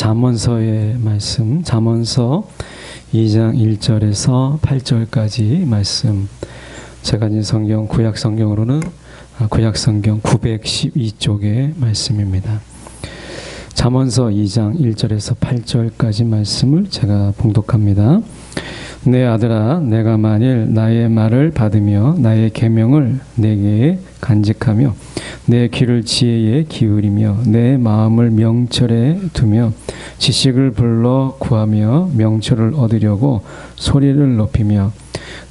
잠언서의 말씀, 잠언서 2장 1절에서 8절까지 말씀. 제가 가진 성경, 구약 성경으로는 구약 성경 912쪽의 말씀입니다. 잠언서 2장 1절에서 8절까지 말씀을 제가 봉독합니다. 내 아들아, 내가 만일 나의 말을 받으며 나의 계명을 내게 간직하며 내 귀를 지혜에 기울이며 내 마음을 명철에 두며 지식을 불러 구하며 명철을 얻으려고 소리를 높이며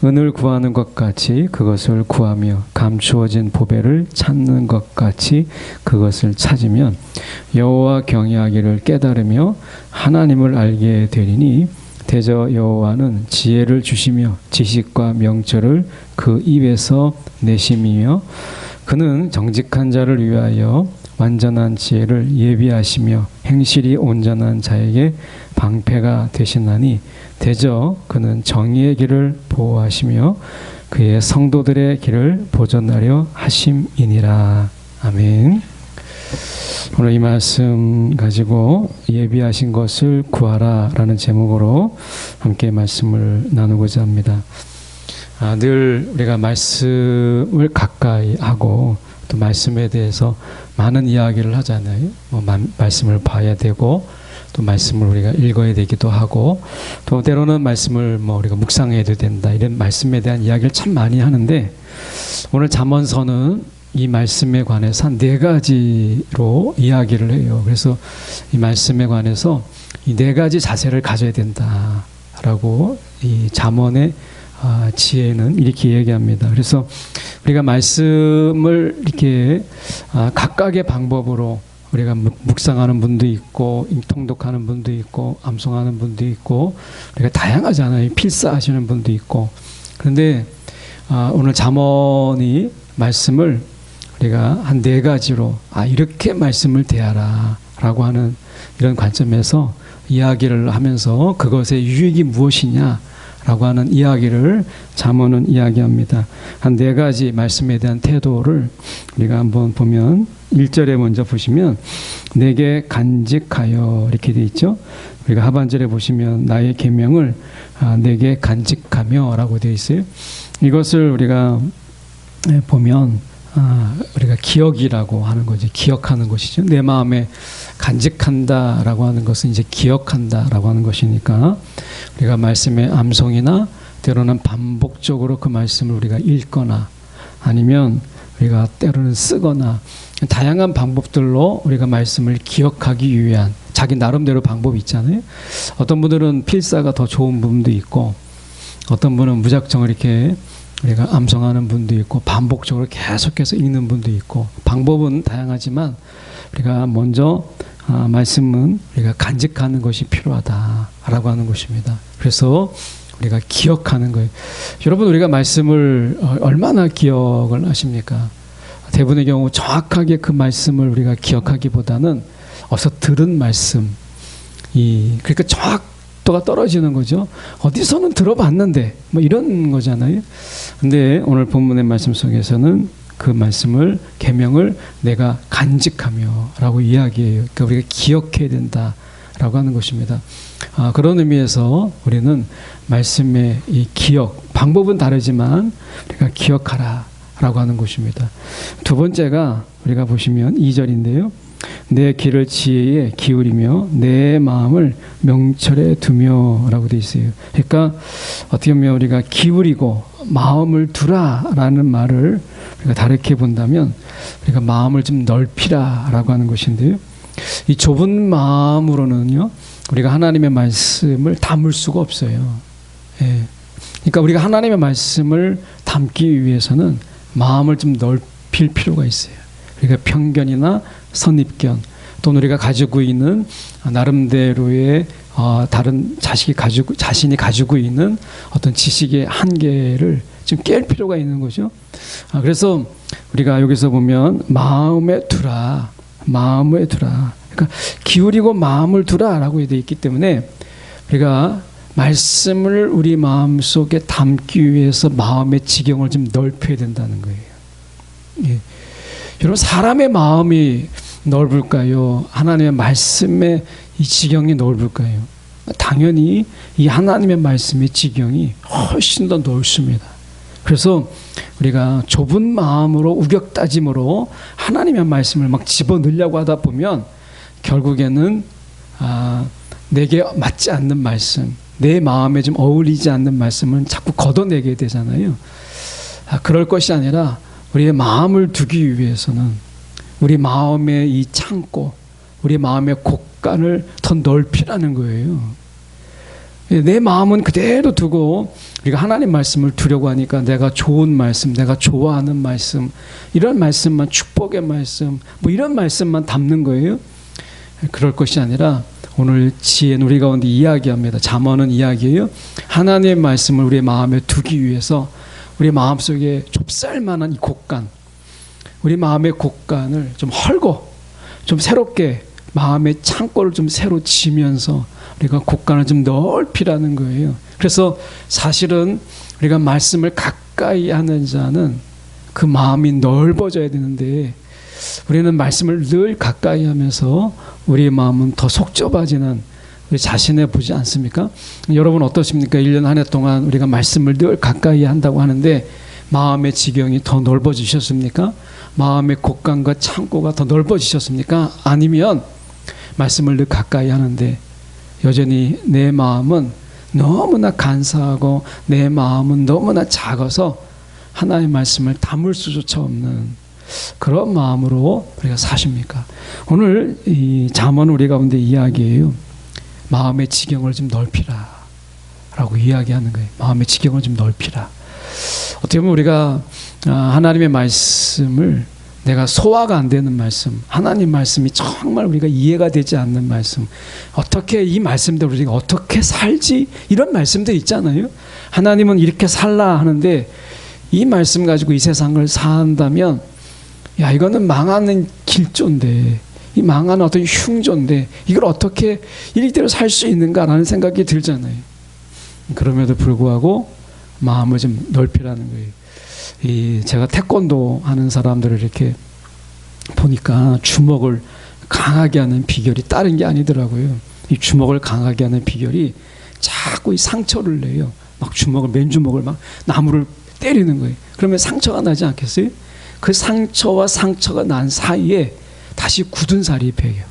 은을 구하는 것 같이 그것을 구하며 감추어진 보배를 찾는 것 같이 그것을 찾으면 여호와 경외하기를 깨달으며 하나님을 알게 되리니 대저 여호와는 지혜를 주시며 지식과 명철을 그 입에서 내심이며 그는 정직한 자를 위하여 완전한 지혜를 예비하시며 행실이 온전한 자에게 방패가 되시나니 대저 그는 정의의 길을 보호하시며 그의 성도들의 길을 보존하려 하심이니라. 아멘. 오늘 이 말씀 가지고 예비하신 것을 구하라 라는 제목으로 함께 말씀을 나누고자 합니다. 늘 우리가 말씀을 가까이 하고 또 말씀에 대해서 많은 이야기를 하잖아요. 말씀을 봐야 되고 또 말씀을 우리가 읽어야 되기도 하고 또 때로는 말씀을 우리가 묵상해야 된다, 이런 말씀에 대한 이야기를 참 많이 하는데 오늘 잠언서는 이 말씀에 관해서 한 4가지로 이야기를 해요. 그래서 이 말씀에 관해서 이 4가지 자세를 가져야 된다라고 이 잠언의 지혜는 이렇게 얘기합니다. 그래서 우리가 말씀을 이렇게 각각의 방법으로 우리가 묵상하는 분도 있고 통독하는 분도 있고 암송하는 분도 있고 우리가 다양하잖아요. 필사하시는 분도 있고. 그런데 오늘 잠언이 말씀을 우리가 한 4가지로 이렇게 말씀을 대하라 라고 하는 이런 관점에서 이야기를 하면서 그것의 유익이 무엇이냐 라고 하는 이야기를 잠언은 이야기합니다. 한 4가지 말씀에 대한 태도를 우리가 한번 보면 1절에 먼저 보시면 내게 간직하여 이렇게 되어 있죠. 우리가 하반절에 보시면 나의 계명을 내게 간직하며 라고 되어 있어요. 이것을 우리가 보면 우리가 기억이라고 하는 거죠. 기억하는 것이죠. 내 마음에 간직한다라고 하는 것은 이제 기억한다라고 하는 것이니까 우리가 말씀의 암송이나 때로는 반복적으로 그 말씀을 우리가 읽거나 아니면 우리가 때로는 쓰거나 다양한 방법들로 우리가 말씀을 기억하기 위한 자기 나름대로 방법이 있잖아요. 어떤 분들은 필사가 더 좋은 부분도 있고 어떤 분은 무작정 이렇게 우리가 암송하는 분도 있고 반복적으로 계속해서 읽는 분도 있고 방법은 다양하지만 우리가 먼저 말씀은 우리가 간직하는 것이 필요하다라고 하는 것입니다. 그래서 우리가 기억하는 거예요. 여러분, 우리가 말씀을 얼마나 기억을 하십니까? 대부분의 경우 정확하게 그 말씀을 우리가 기억하기보다는 어서 들은 말씀, 그러니까 정확도가 떨어지는 거죠. 어디서는 들어봤는데 이런 거잖아요. 근데 오늘 본문의 말씀 속에서는 그 말씀을 계명을 내가 간직하며 라고 이야기해요. 그러니까 우리가 기억해야 된다라고 하는 것입니다. 그런 의미에서 우리는 말씀의 이 기억, 방법은 다르지만 우리가 기억하라 라고 하는 것입니다. 두 번째가 우리가 보시면 2절인데요. 내 귀를 지혜에 기울이며 내 마음을 명철에 두며 라고 되어 있어요. 그러니까 어떻게 보면 우리가 기울이고 마음을 두라라는 말을 우리가 다르게 본다면 우리가 마음을 좀 넓히라 라고 하는 것인데요. 이 좁은 마음으로는요 우리가 하나님의 말씀을 담을 수가 없어요. 그러니까 우리가 하나님의 말씀을 담기 위해서는 마음을 좀 넓힐 필요가 있어요. 우리가 편견이나 선입견 또는 우리가 가지고 있는 나름대로의 다른 자신이 가지고 있는 어떤 지식의 한계를 좀 깰 필요가 있는 거죠. 그래서 우리가 여기서 보면 마음에 두라. 그러니까 기울이고 마음을 두라라고 되어 있기 때문에 우리가 말씀을 우리 마음속에 담기 위해서 마음의 지경을 좀 넓혀야 된다는 거예요. 여러분, 사람의 마음이 넓을까요? 하나님의 말씀의 이 지경이 넓을까요? 당연히 이 하나님의 말씀의 지경이 훨씬 더 넓습니다. 그래서 우리가 좁은 마음으로 우격다짐으로 하나님의 말씀을 막 집어넣으려고 하다 보면 결국에는 내게 맞지 않는 말씀, 내 마음에 좀 어울리지 않는 말씀은 자꾸 걷어내게 되잖아요. 그럴 것이 아니라 우리의 마음을 두기 위해서는 우리 마음의 이 창고, 우리 마음의 곳간을 더 넓히라는 거예요. 내 마음은 그대로 두고 우리가 하나님 말씀을 두려고 하니까 내가 좋은 말씀, 내가 좋아하는 말씀, 이런 말씀만, 축복의 말씀, 뭐 이런 말씀만 담는 거예요. 그럴 것이 아니라 오늘 지혜는 우리 가운데 이야기합니다. 잠언은 이야기예요. 하나님의 말씀을 우리의 마음에 두기 위해서 우리 마음속에 좁쌀만한 이 곳간, 우리 마음의 곳간을 좀 헐고 좀 새롭게 마음의 창고를 좀 새로 지면서 우리가 곳간을 좀 넓히라는 거예요. 그래서 사실은 우리가 말씀을 가까이 하는 자는 그 마음이 넓어져야 되는데 우리는 말씀을 늘 가까이 하면서 우리의 마음은 더 속 좁아지는 우리 자신에 보지 않습니까? 여러분 어떠십니까? 1년 한 해 동안 우리가 말씀을 늘 가까이 한다고 하는데 마음의 지경이 더 넓어지셨습니까? 마음의 곳간과 창고가 더 넓어지셨습니까? 아니면 말씀을 늘 가까이 하는데 여전히 내 마음은 너무나 간사하고 내 마음은 너무나 작아서 하나님의 말씀을 담을 수조차 없는 그런 마음으로 우리가 사십니까? 오늘 이 잠언 우리 가운데 이야기예요. 마음의 지경을 좀 넓히라 라고 이야기하는 거예요. 마음의 지경을 좀 넓히라. 어떻게 보면 우리가 하나님의 말씀을 내가 소화가 안 되는 말씀, 하나님 말씀이 정말 우리가 이해가 되지 않는 말씀, 어떻게 이 말씀대로 우리가 어떻게 살지, 이런 말씀들 있잖아요. 하나님은 이렇게 살라 하는데 이 말씀 가지고 이 세상을 산다면 야, 이거는 망하는 길조인데, 이 망하는 어떤 흉조인데 이걸 어떻게 이리대로 살 수 있는가라는 생각이 들잖아요. 그럼에도 불구하고 마음을 좀 넓히라는 거예요. 제가 태권도 하는 사람들을 이렇게 보니까 주먹을 강하게 하는 비결이 다른 게 아니더라고요. 이 주먹을 강하게 하는 비결이 자꾸 이 상처를 내요. 막 주먹을, 맨주먹을 막 나무를 때리는 거예요. 그러면 상처가 나지 않겠어요? 그 상처와 상처가 난 사이에 다시 굳은 살이 배요.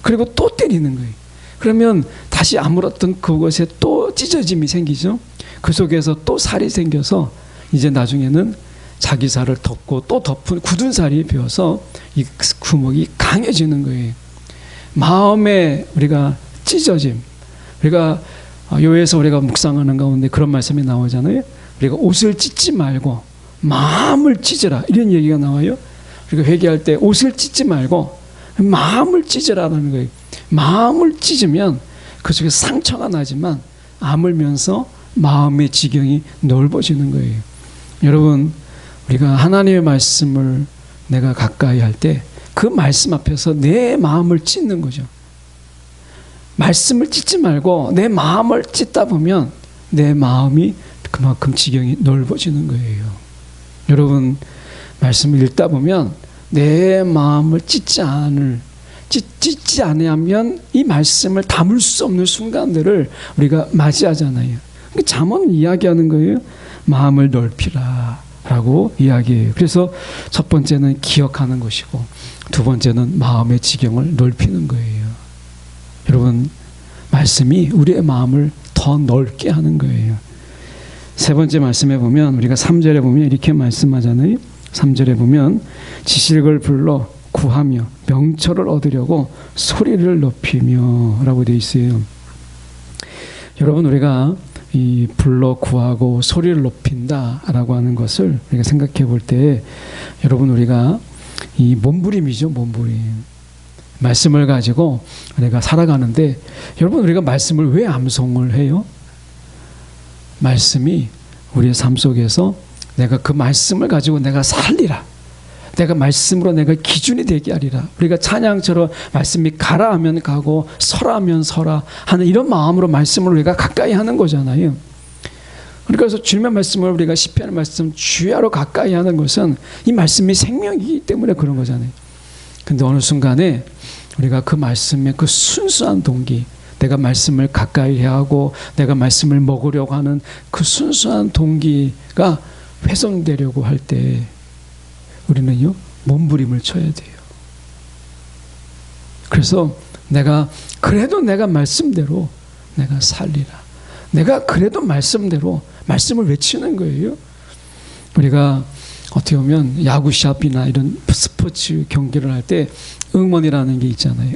그리고 또 때리는 거예요. 그러면 다시 아물었던 그것에 또 찢어짐이 생기죠. 그 속에서 또 살이 생겨서 이제 나중에는 자기 살을 덮고 또 덮은 굳은 살이 배어서 이 구멍이 강해지는 거예요. 마음에 우리가 찢어짐, 우리가 요에서 우리가 묵상하는 가운데 그런 말씀이 나오잖아요. 우리가 옷을 찢지 말고 마음을 찢으라, 이런 얘기가 나와요. 우리가 회개할 때 옷을 찢지 말고 마음을 찢으라는 거예요. 마음을 찢으면 그 속에 상처가 나지만 아물면서 마음의 지경이 넓어지는 거예요. 여러분, 우리가 하나님의 말씀을 내가 가까이 할 때 그 말씀 앞에서 내 마음을 찢는 거죠. 말씀을 찢지 말고 내 마음을 찢다 보면 내 마음이 그만큼 지경이 넓어지는 거예요. 여러분, 말씀을 읽다 보면 내 마음을 찢지 아니하면 이 말씀을 담을 수 없는 순간들을 우리가 맞이하잖아요. 잠언은 이야기하는 거예요. 마음을 넓히라 라고 이야기해요. 그래서 첫 번째는 기억하는 것이고 두 번째는 마음의 지경을 넓히는 거예요. 여러분, 말씀이 우리의 마음을 더 넓게 하는 거예요. 세 번째 말씀에 보면 우리가 3절에 보면 이렇게 말씀하잖아요. 3절에 보면 지식을 불러 구하며 명철을 얻으려고 소리를 높이며 라고 되어 있어요. 여러분, 우리가 이 불러 구하고 소리를 높인다라고 하는 것을 우리가 생각해 볼 때 여러분, 우리가 이 몸부림이죠. 몸부림. 말씀을 가지고 내가 살아가는데 여러분, 우리가 말씀을 왜 암송을 해요? 말씀이 우리의 삶 속에서 내가 그 말씀을 가지고 내가 살리라, 내가 말씀으로 내가 기준이 되게 하리라. 우리가 찬양처럼 말씀이 가라 하면 가고 서라 하면 서라 하는 이런 마음으로 말씀을 우리가 가까이 하는 거잖아요. 그래서 주님의 말씀을 우리가 시편의 말씀 주야로 가까이 하는 것은 이 말씀이 생명이기 때문에 그런 거잖아요. 근데 어느 순간에 우리가 그 말씀의 그 순수한 동기, 내가 말씀을 가까이 해야 하고 내가 말씀을 먹으려고 하는 그 순수한 동기가 훼손되려고 할 때 우리는요, 몸부림을 쳐야 돼요. 그래서 그래도 내가 말씀대로 내가 살리라. 내가 그래도 말씀대로 말씀을 외치는 거예요. 우리가 어떻게 보면 야구 시합이나 이런 스포츠 경기를 할 때 응원이라는 게 있잖아요.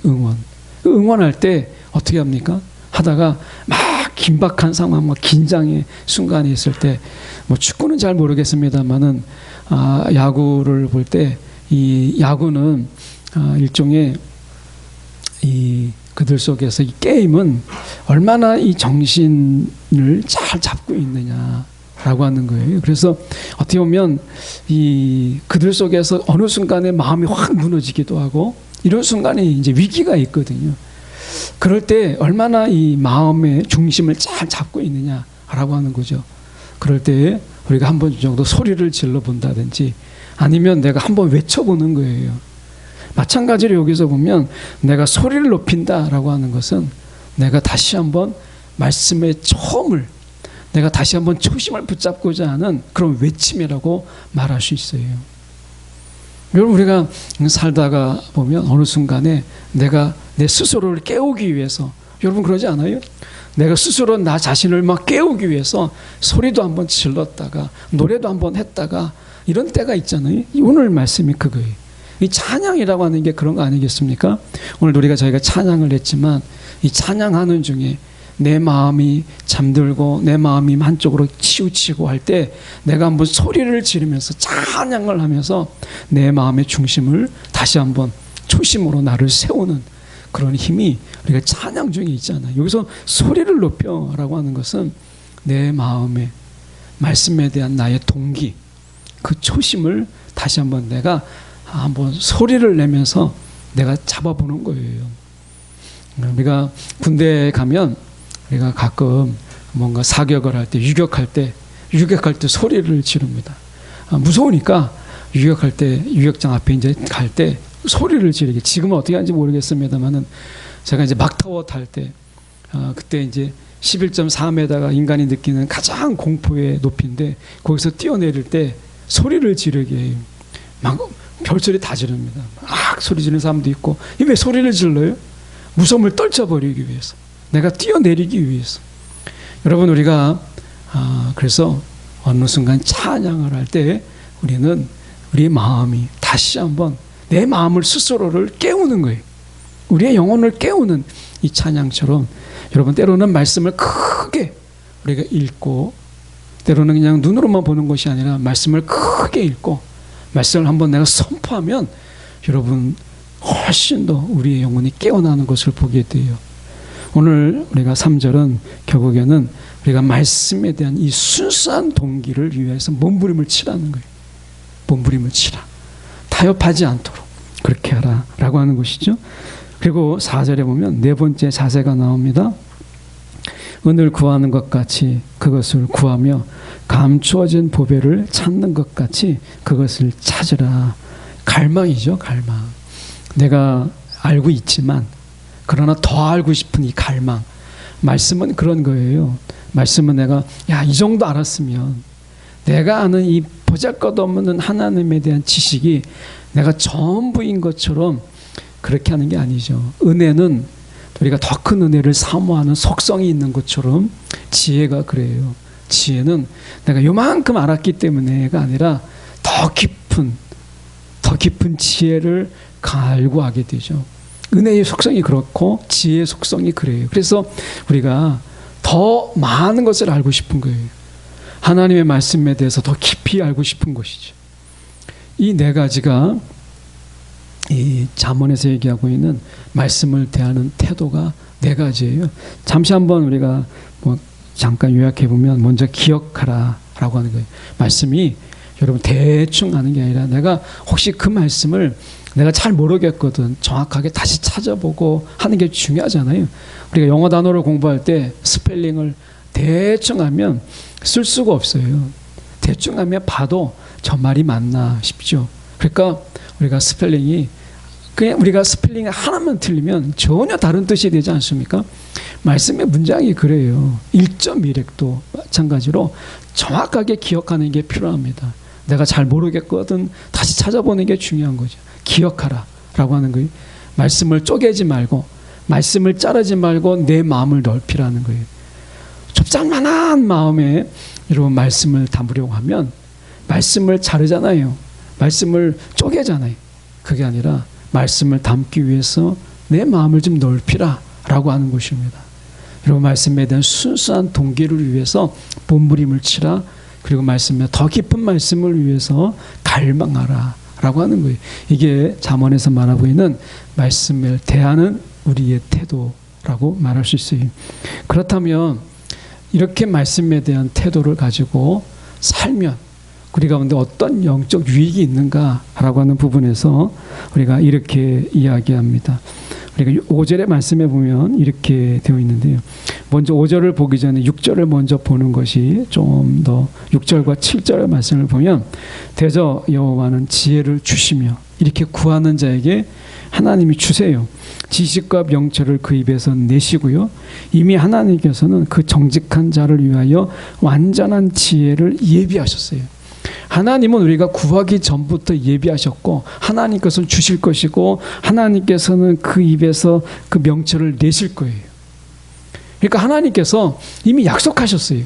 응원할 때 어떻게 합니까? 하다가 막 긴박한 상황, 막 긴장의 순간이 있을 때, 뭐 축구는 잘 모르겠습니다만은 야구를 볼 때 이 야구는 일종의 그들 속에서 이 게임은 얼마나 이 정신을 잘 잡고 있느냐라고 하는 거예요. 그래서 어떻게 보면 그들 속에서 어느 순간에 마음이 확 무너지기도 하고 이런 순간에 이제 위기가 있거든요. 그럴 때 얼마나 이 마음의 중심을 잘 잡고 있느냐라고 하는 거죠. 그럴 때 우리가 한 번 정도 소리를 질러 본다든지 아니면 내가 한번 외쳐보는 거예요. 마찬가지로 여기서 보면 내가 소리를 높인다라고 하는 것은 내가 다시 한번 말씀의 처음을, 내가 다시 한번 초심을 붙잡고자 하는 그런 외침이라고 말할 수 있어요. 여러분, 우리가 살다가 보면 어느 순간에 내가 내 스스로를 깨우기 위해서, 여러분 그러지 않아요? 내가 스스로 나 자신을 막 깨우기 위해서 소리도 한번 질렀다가 노래도 한번 했다가 이런 때가 있잖아요. 오늘 말씀이 그거예요. 이 찬양이라고 하는 게 그런 거 아니겠습니까? 오늘 저희가 찬양을 했지만 이 찬양하는 중에 내 마음이 잠들고 내 마음이 한쪽으로 치우치고 할 때 내가 한번 소리를 지르면서 찬양을 하면서 내 마음의 중심을 다시 한번 초심으로 나를 세우는 그런 힘이 우리가 찬양 중에 있잖아요. 여기서 소리를 높여라고 하는 것은 내 마음의 말씀에 대한 나의 동기, 그 초심을 다시 한번 내가 한번 소리를 내면서 내가 잡아보는 거예요. 우리가 군대에 가면 우리가 가끔 뭔가 사격을 할 때, 유격할 때 소리를 지릅니다. 무서우니까 유격할 때, 유격장 앞에 이제 갈 때 소리를 지르게. 지금은 어떻게 하는지 모르겠습니다만은 제가 이제 막타워 탈 때, 그때 이제 11.4m가 인간이 느끼는 가장 공포의 높이인데 거기서 뛰어내릴 때 소리를 지르게 해요. 막 별소리 다 지릅니다. 막 소리 지르는 사람도 있고. 왜 소리를 질러요? 무서움을 떨쳐버리기 위해서, 내가 뛰어내리기 위해서. 여러분, 우리가 그래서 어느 순간 찬양을 할 때 우리는 우리의 마음이 다시 한번 내 마음을 스스로를 깨우는 거예요. 우리의 영혼을 깨우는 이 찬양처럼 여러분, 때로는 말씀을 크게 우리가 읽고, 때로는 그냥 눈으로만 보는 것이 아니라 말씀을 크게 읽고 말씀을 한번 내가 선포하면 여러분 훨씬 더 우리의 영혼이 깨어나는 것을 보게 돼요. 오늘 우리가 3절은 결국에는 우리가 말씀에 대한 이 순수한 동기를 위해서 몸부림을 치라는 거예요. 몸부림을 치라. 타협하지 않도록 그렇게 하라 라고 하는 것이죠. 그리고 4절에 보면 네 번째 자세가 나옵니다. 은을 구하는 것 같이 그것을 구하며 감추어진 보배를 찾는 것 같이 그것을 찾으라. 갈망이죠, 갈망. 내가 알고 있지만 그러나 더 알고 싶은 이 갈망. 말씀은 그런 거예요. 말씀은 내가 이 정도 알았으면, 내가 아는 이 보잘것없는 하나님에 대한 지식이 내가 전부인 것처럼 그렇게 하는 게 아니죠. 은혜는 우리가 더 큰 은혜를 사모하는 속성이 있는 것처럼 지혜가 그래요. 지혜는 내가 요만큼 알았기 때문에가 아니라 더 깊은 지혜를 갈구하게 되죠. 은혜의 속성이 그렇고 지혜의 속성이 그래요. 그래서 우리가 더 많은 것을 알고 싶은 거예요. 하나님의 말씀에 대해서 더 깊이 알고 싶은 것이죠. 이 네 가지가 이 잠언에서 얘기하고 있는 말씀을 대하는 태도가 네 가지예요. 잠시 한번 우리가 잠깐 요약해 보면, 먼저 기억하라 라고 하는 거예요. 말씀이 여러분 대충 아는 게 아니라 내가 혹시 그 말씀을 내가 잘 모르겠거든 정확하게 다시 찾아보고 하는 게 중요하잖아요. 우리가 영어 단어를 공부할 때 스펠링을 대충 하면 쓸 수가 없어요. 대충 하면 봐도 저 말이 맞나 싶죠. 그러니까 우리가 스펠링이 그냥 우리가 스펠링 하나만 틀리면 전혀 다른 뜻이 되지 않습니까? 말씀의 문장이 그래요. 1.1획도 마찬가지로 정확하게 기억하는 게 필요합니다. 내가 잘 모르겠거든 다시 찾아보는 게 중요한 거죠. 기억하라 라고 하는 거예요. 말씀을 쪼개지 말고 말씀을 자르지 말고 내 마음을 넓히라는 거예요. 좁장만한 마음에 여러분 말씀을 담으려고 하면 말씀을 자르잖아요. 말씀을 쪼개잖아요. 그게 아니라 말씀을 담기 위해서 내 마음을 좀 넓히라 라고 하는 것입니다. 여러분 말씀에 대한 순수한 동기를 위해서 몸부림을 치라. 그리고 말씀에 더 깊은 말씀을 위해서 갈망하라 라고 하는 거예요. 이게 잠언에서 말하고 있는 말씀을 대하는 우리의 태도라고 말할 수 있어요. 그렇다면 이렇게 말씀에 대한 태도를 가지고 살면 우리 가운데 어떤 영적 유익이 있는가라고 하는 부분에서 우리가 이렇게 이야기합니다. 우리가 5절의 말씀에 보면 이렇게 되어 있는데요. 먼저 5절을 보기 전에 6절을 먼저 보는 것이 좀 더 6절과 7절의 말씀을 보면 대저 여호와는 지혜를 주시며 이렇게 구하는 자에게 하나님이 주세요. 지식과 명철을 그 입에서 내시고요. 이미 하나님께서는 그 정직한 자를 위하여 완전한 지혜를 예비하셨어요. 하나님은 우리가 구하기 전부터 예비하셨고 하나님께서는 주실 것이고 하나님께서는 그 입에서 그 명철을 내실 거예요. 그러니까 하나님께서 이미 약속하셨어요.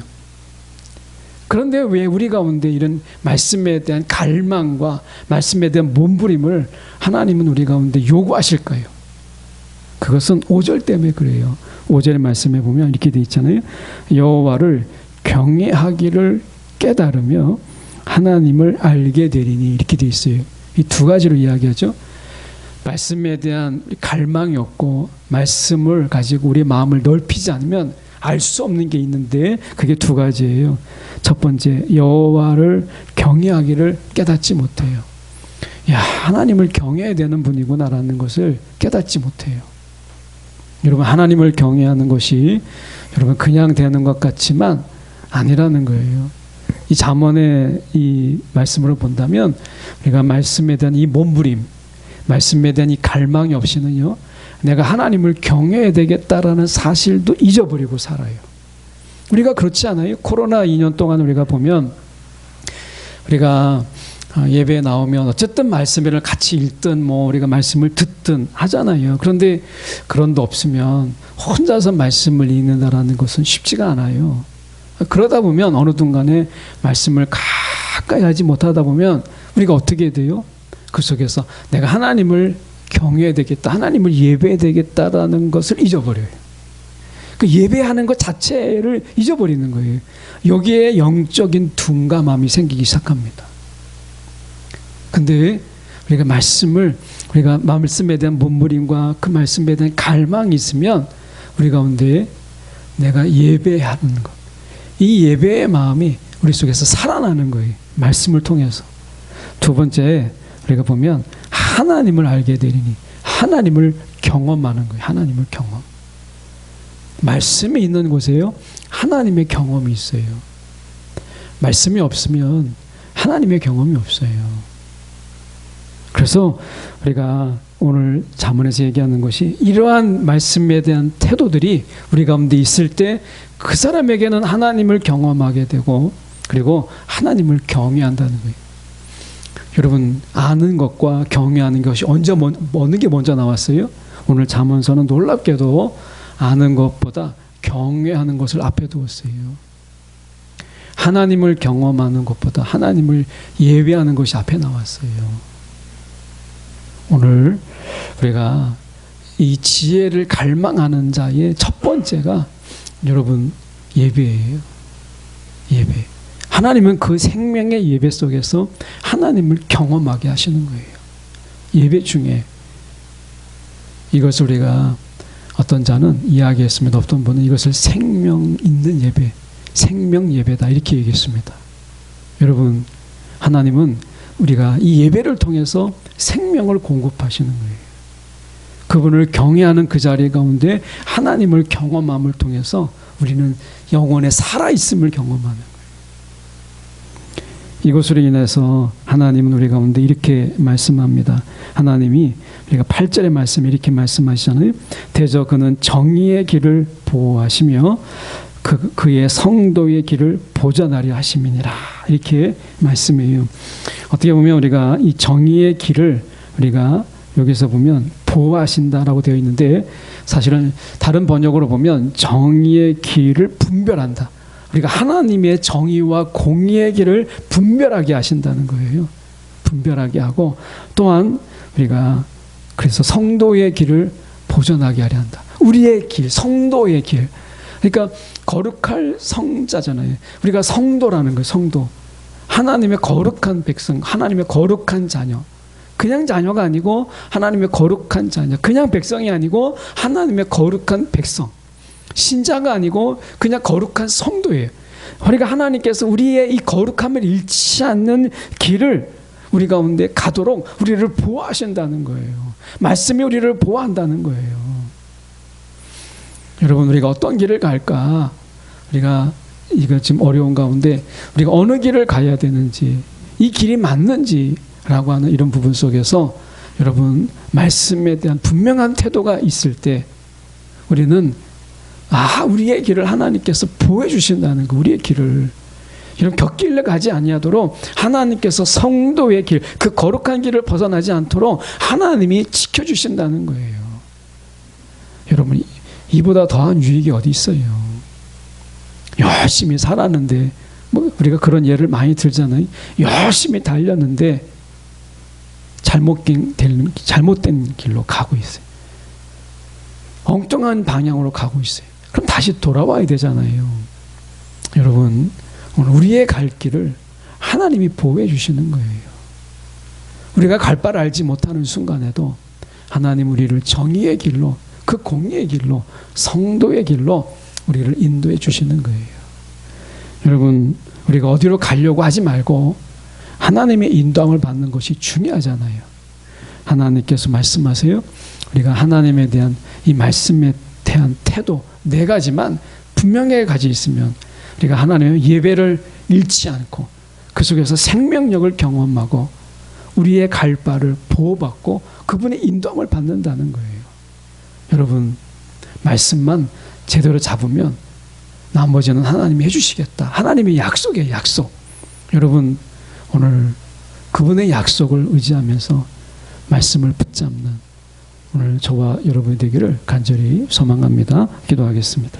그런데 왜 우리 가운데 이런 말씀에 대한 갈망과 말씀에 대한 몸부림을 하나님은 우리 가운데 요구하실까요? 그것은 5절 때문에 그래요. 5절의 말씀에 보면 이렇게 돼 있잖아요. 여호와를 경외하기를 깨달으며 하나님을 알게 되리니 이렇게 돼 있어요. 이 두 가지로 이야기하죠. 말씀에 대한 갈망이 없고 말씀을 가지고 우리의 마음을 넓히지 않으면 알 수 없는 게 있는데 그게 두 가지예요. 첫 번째, 여호와를 경외하기를 깨닫지 못해요. 야, 하나님을 경외해야 되는 분이구나라는 것을 깨닫지 못해요. 여러분, 하나님을 경외하는 것이 여러분 그냥 되는 것 같지만 아니라는 거예요. 이 잠언의 이 말씀으로 본다면 우리가 말씀에 대한 이 몸부림, 말씀에 대한 이 갈망이 없이는요, 내가 하나님을 경외해야 되겠다라는 사실도 잊어버리고 살아요. 우리가 그렇지 않아요? 코로나 2년 동안 우리가 보면 우리가 예배에 나오면 어쨌든 말씀을 같이 읽든 뭐 우리가 말씀을 듣든 하잖아요. 그런데 그런 데 없으면 혼자서 말씀을 읽는다라는 것은 쉽지가 않아요. 그러다 보면 어느 순간에 말씀을 가까이 하지 못하다 보면 우리가 어떻게 돼요? 그 속에서 내가 하나님을 경외해야 되겠다, 하나님을 예배해야 되겠다라는 것을 잊어버려요. 그 예배하는 것 자체를 잊어버리는 거예요. 여기에 영적인 둔감함이 생기기 시작합니다. 근데 우리가 우리가 말씀에 대한 몸부림과 그 말씀에 대한 갈망이 있으면 우리 가운데 내가 예배하는 것, 이 예배의 마음이 우리 속에서 살아나는 거예요. 말씀을 통해서. 두 번째, 우리가 보면 하나님을 알게 되리니 하나님을 경험하는 거예요. 하나님을 경험. 말씀이 있는 곳에요, 하나님의 경험이 있어요. 말씀이 없으면 하나님의 경험이 없어요. 그래서 우리가 오늘 잠언에서 얘기하는 것이 이러한 말씀에 대한 태도들이 우리 가운데 있을 때 그 사람에게는 하나님을 경험하게 되고 그리고 하나님을 경외한다는 거예요. 여러분, 아는 것과 경외하는 것이 어느 게 먼저 나왔어요? 오늘 잠언서는 놀랍게도 아는 것보다 경외하는 것을 앞에 두었어요. 하나님을 경험하는 것보다 하나님을 예배하는 것이 앞에 나왔어요. 오늘 우리가 이 지혜를 갈망하는 자의 첫 번째가 여러분 예배예요. 예배. 하나님은 그 생명의 예배 속에서 하나님을 경험하게 하시는 거예요. 예배 중에 이것을 우리가 어떤 자는 이야기했으면 어떤 분은 이것을 생명 있는 예배, 생명 예배다 이렇게 얘기했습니다. 여러분, 하나님은 우리가 이 예배를 통해서 생명을 공급하시는 거예요. 그분을 경외하는 그 자리 가운데 하나님을 경험함을 통해서 우리는 영혼의 살아있음을 경험하는 거예요. 이것으로 인해서 하나님은 우리 가운데 이렇게 말씀합니다. 하나님이 우리가 8절의 말씀에 이렇게 말씀하시잖아요. 대저 그는 정의의 길을 보호하시며 그의 성도의 길을 보전하려 하심이니라. 이렇게 말씀해요. 어떻게 보면 우리가 이 정의의 길을 우리가 여기서 보면 보호하신다라고 되어 있는데, 사실은 다른 번역으로 보면 정의의 길을 분별한다. 우리가 하나님의 정의와 공의의 길을 분별하게 하신다는 거예요. 분별하게 하고, 또한 우리가 그래서 성도의 길을 보전하게 하려 한다. 우리의 길, 성도의 길. 그러니까 거룩할 성자잖아요. 우리가 성도라는 거예요. 성도. 하나님의 거룩한 백성, 하나님의 거룩한 자녀. 그냥 자녀가 아니고 하나님의 거룩한 자녀. 그냥 백성이 아니고 하나님의 거룩한 백성. 신자가 아니고 그냥 거룩한 성도예요. 그러니까 하나님께서 우리의 이 거룩함을 잃지 않는 길을 우리 가운데 가도록 우리를 보호하신다는 거예요. 말씀이 우리를 보호한다는 거예요. 여러분, 우리가 어떤 길을 갈까? 우리가 이거 지금 어려운 가운데 우리가 어느 길을 가야 되는지, 이 길이 맞는지라고 하는 이런 부분 속에서 여러분, 말씀에 대한 분명한 태도가 있을 때 우리는 우리의 길을 하나님께서 보호해 주신다는 거, 우리의 길을. 이런 곁길을 가지 아니하도록 하나님께서 성도의 길, 그 거룩한 길을 벗어나지 않도록 하나님이 지켜주신다는 거예요. 여러분, 이보다 더한 유익이 어디 있어요? 열심히 살았는데, 우리가 그런 예를 많이 들잖아요. 열심히 달렸는데 잘못된 길로 가고 있어요. 엉뚱한 방향으로 가고 있어요. 그럼 다시 돌아와야 되잖아요. 여러분, 오늘 우리의 갈 길을 하나님이 보호해 주시는 거예요. 우리가 갈 바를 알지 못하는 순간에도 하나님 우리를 정의의 길로, 그 공의의 길로, 성도의 길로 우리를 인도해 주시는 거예요. 여러분, 우리가 어디로 가려고 하지 말고 하나님의 인도함을 받는 것이 중요하잖아요. 하나님께서 말씀하세요. 우리가 하나님에 대한 이 말씀에 대한 태도 4가지만 분명하게 가지고 있으면 우리가 하나님의 예배를 잃지 않고 그 속에서 생명력을 경험하고 우리의 갈 바를 보호받고 그분의 인도함을 받는다는 거예요. 여러분, 말씀만 제대로 잡으면 나머지는 하나님이 해주시겠다. 하나님의 약속이에요, 약속. 여러분, 오늘 그분의 약속을 의지하면서 말씀을 붙잡는 오늘 저와 여러분이 되기를 간절히 소망합니다. 기도하겠습니다.